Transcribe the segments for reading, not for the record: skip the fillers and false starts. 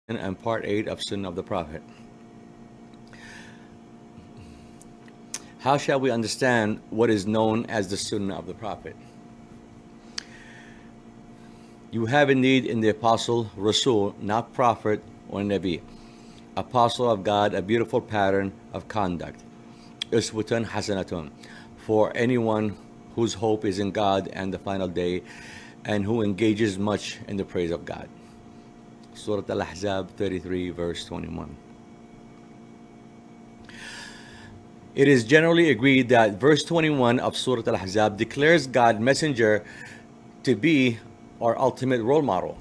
and part 8 of Sunnah of the Prophet. How shall we understand what is known as the Sunnah of the Prophet? You have indeed in the Apostle, Rasul, not Prophet or Nabi, Apostle of God, a beautiful pattern of conduct, Uswatun Hasanatun, for anyone whose hope is in God and the final day, and who engages much in the praise of God. Surah Al-Ahzab 33 verse 21. It is generally agreed that verse 21 of Surah Al-Ahzab declares God's messenger to be our ultimate role model.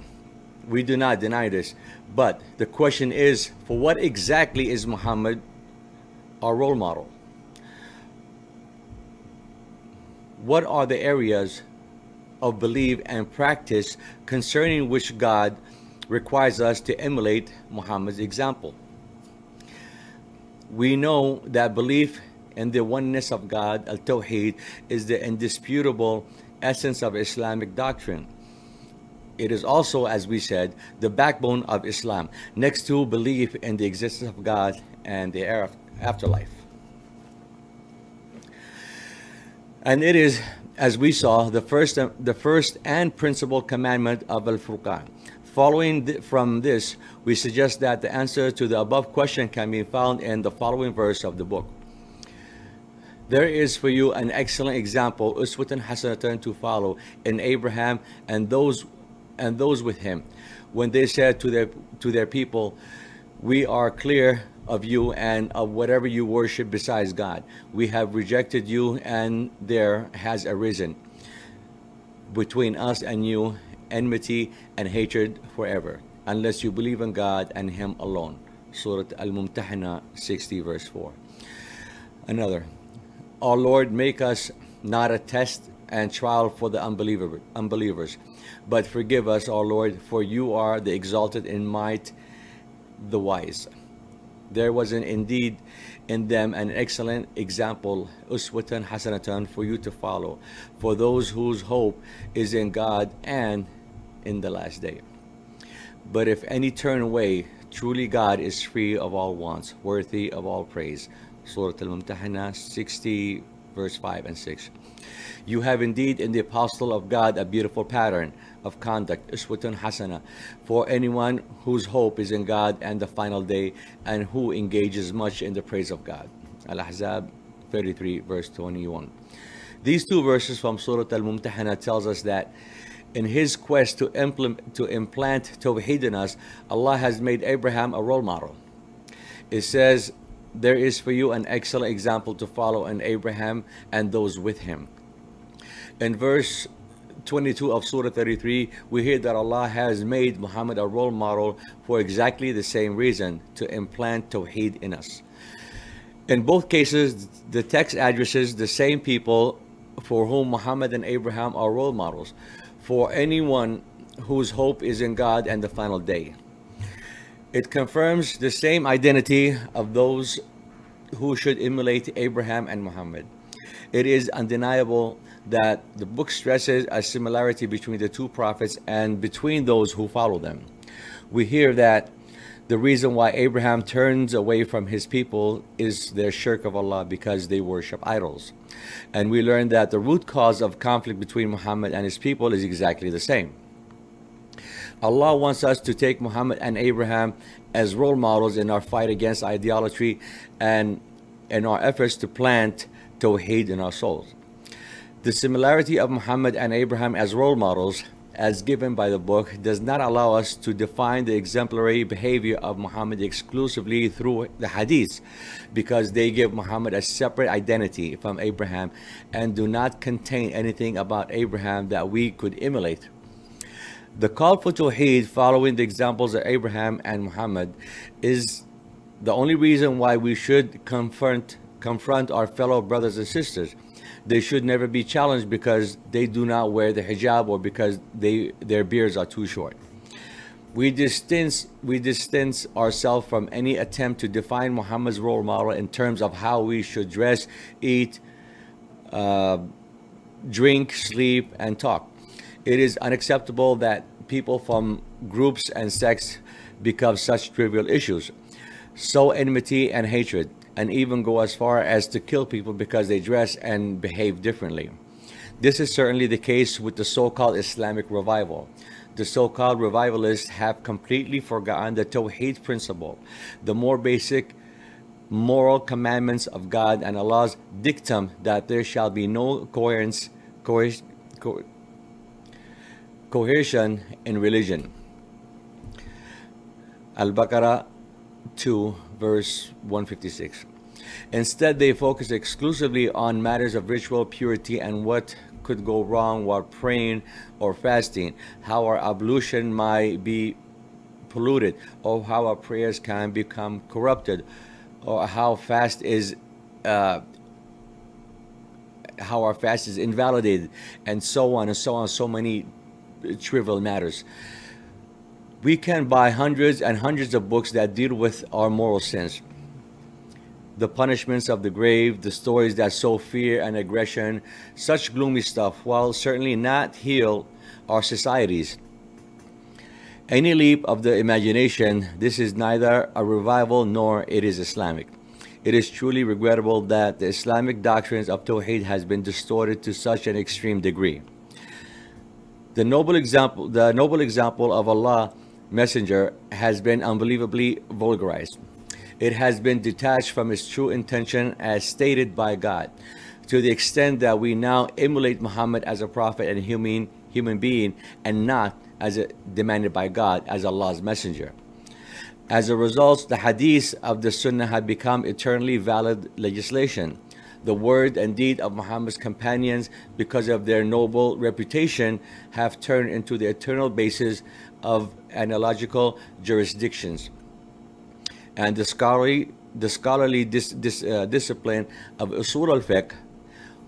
We do not deny this, but the question is, for what exactly is Muhammad our role model? What are the areas of belief and practice concerning which God requires us to emulate Muhammad's example? We know that belief in the oneness of God, al-Tawheed, is the indisputable essence of Islamic doctrine. It is also, as we said, the backbone of Islam, next to belief in the existence of God and the afterlife. And it is, as we saw, the first and principal commandment of Al-Furqan. Following from this, we suggest that the answer to the above question can be found in the following verse of the book. There is for you an excellent example, Uswatun Hasanatun, to follow in Abraham and those with him, when they said to their people, we are clear of you and of whatever you worship besides God. We have rejected you, and there has arisen between us and you enmity and hatred forever, unless you believe in God and Him alone. Surah Al-Mumtahana 60 verse 4. Another, our Lord, make us not a test and trial for the unbelievers, but forgive us, our Lord, for you are the exalted in might, the wise. There was indeed in them an excellent example, Uswatun Hasanatun, for you to follow, for those whose hope is in God and in the last day. But if any turn away, truly God is free of all wants, worthy of all praise. Surah Al-Mumtahana 60 verse 5 and 6. You have indeed in the Apostle of God a beautiful pattern of conduct, Uswatun Hasana, for anyone whose hope is in God and the final day, and who engages much in the praise of God. Al-Ahzab 33 verse 21. These two verses from Surah Al-Mumtahana tells us that in His quest to implant Tawheed in us, Allah has made Abraham a role model. It says, there is for you an excellent example to follow in Abraham and those with him. In verse 22 of Surah 33, we hear that Allah has made Muhammad a role model for exactly the same reason, to implant Tawheed in us. In both cases, the text addresses the same people for whom Muhammad and Abraham are role models, for anyone whose hope is in God and the final day. It confirms the same identity of those who should emulate Abraham and Muhammad. It is undeniable that the book stresses a similarity between the two prophets and between those who follow them. We hear that the reason why Abraham turns away from his people is their shirk of Allah, because they worship idols. And we learn that the root cause of conflict between Muhammad and his people is exactly the same. Allah wants us to take Muhammad and Abraham as role models in our fight against idolatry and in our efforts to plant Tawheed in our souls. The similarity of Muhammad and Abraham as role models, as given by the book, does not allow us to define the exemplary behavior of Muhammad exclusively through the hadiths, because they give Muhammad a separate identity from Abraham and do not contain anything about Abraham that we could emulate. The call for Tawheed, following the examples of Abraham and Muhammad, is the only reason why we should confront our fellow brothers and sisters. They should never be challenged because they do not wear the hijab or because their beards are too short. We distance ourselves from any attempt to define Muhammad's role model in terms of how we should dress, eat, drink, sleep, and talk. It is unacceptable that people from groups and sects become such trivial issues, sow enmity and hatred, and even go as far as to kill people because they dress and behave differently. This is certainly the case with the so-called Islamic revival. The so-called revivalists have completely forgotten the Tawheed principle, the more basic moral commandments of God and Allah's dictum that there shall be no coherence, cohesion in religion. Al-Baqarah 2 verse 156. Instead, they focus exclusively on matters of ritual purity and what could go wrong while praying or fasting, how our ablution might be polluted, or how our prayers can become corrupted, or how our fast is invalidated, and so on and so on. So many trivial matters. We can buy hundreds and hundreds of books that deal with our moral sins, the punishments of the grave, the stories that sow fear and aggression, such gloomy stuff, while certainly not heal our societies. Any leap of the imagination, this is neither a revival nor it is Islamic. It is truly regrettable that the Islamic doctrines of Tawheed has been distorted to such an extreme degree. The noble example of Allah Messenger has been unbelievably vulgarized. It has been detached from its true intention as stated by God, to the extent that we now emulate Muhammad as a prophet and human being, and not as demanded by God as Allah's messenger. As a result, the hadiths of the Sunnah have become eternally valid legislation. The word and deed of Muhammad's companions, because of their noble reputation, have turned into the eternal basis of analogical jurisdictions. And the scholarly discipline of usul al-fiqh,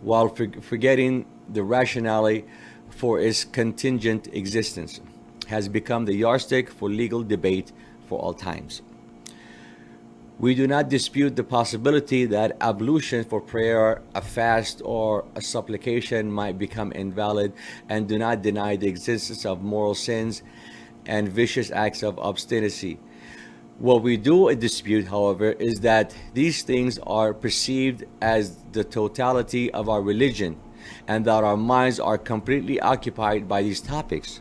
while forgetting the rationale for its contingent existence, has become the yardstick for legal debate for all times. We do not dispute the possibility that ablution for prayer, a fast, or a supplication might become invalid, and do not deny the existence of moral sins and vicious acts of obstinacy. What we do dispute, however, is that these things are perceived as the totality of our religion, and that our minds are completely occupied by these topics.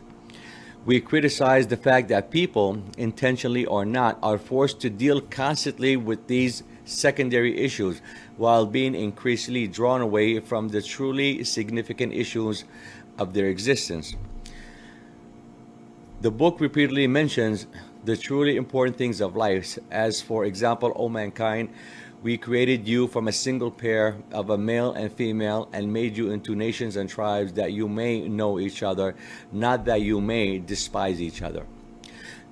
We criticize the fact that people, intentionally or not, are forced to deal constantly with these secondary issues while being increasingly drawn away from the truly significant issues of their existence. The book repeatedly mentions the truly important things of life, as for example, O mankind, we created you from a single pair of a male and female and made you into nations and tribes that you may know each other, not that you may despise each other.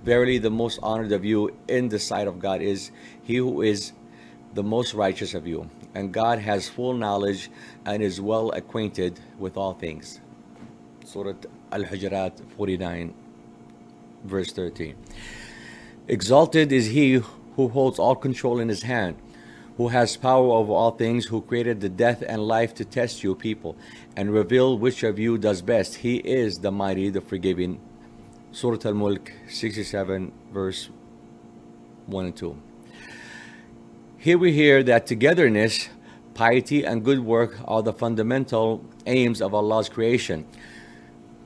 Verily, the most honored of you in the sight of God is he who is the most righteous of you, and God has full knowledge and is well acquainted with all things. Surah Al-Hujurat 49 verse 13. Exalted is he who holds all control in his hand, who has power over all things, who created the death and life to test you people, and reveal which of you does best. He is the mighty, the forgiving. Surah Al-Mulk 67 verse 1 and 2. Here we hear that togetherness, piety, and good work are the fundamental aims of Allah's creation.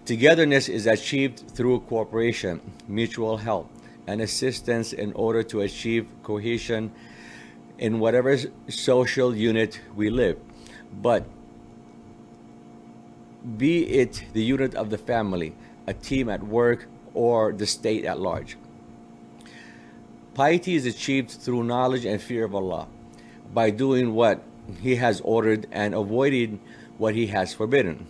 Togetherness is achieved through cooperation, mutual help, and assistance in order to achieve cohesion in whatever social unit we live, but be it the unit of the family, a team at work, or the state at large. Piety is achieved through knowledge and fear of Allah, by doing what He has ordered and avoiding what He has forbidden.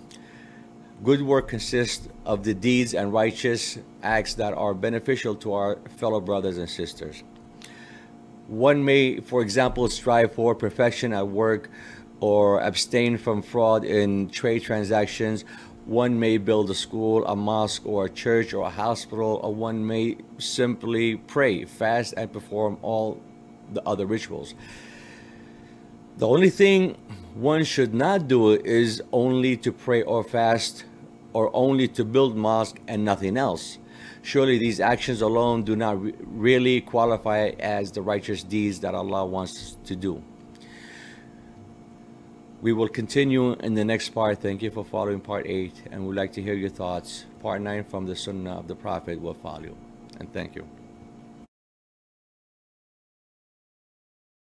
Good work consists of the deeds and righteous acts that are beneficial to our fellow brothers and sisters. One may, for example, strive for perfection at work or abstain from fraud in trade transactions. One may build a school, a mosque, or a church, or a hospital, or one may simply pray, fast, and perform all the other rituals. The only thing one should not do is only to pray or fast, or only to build mosque and nothing else. Surely these actions alone do not really qualify as the righteous deeds that Allah wants to do. We will continue in the next part. Thank you for following part 8, and we'd like to hear your thoughts. Part 9 from the Sunnah of the Prophet will follow. And thank you.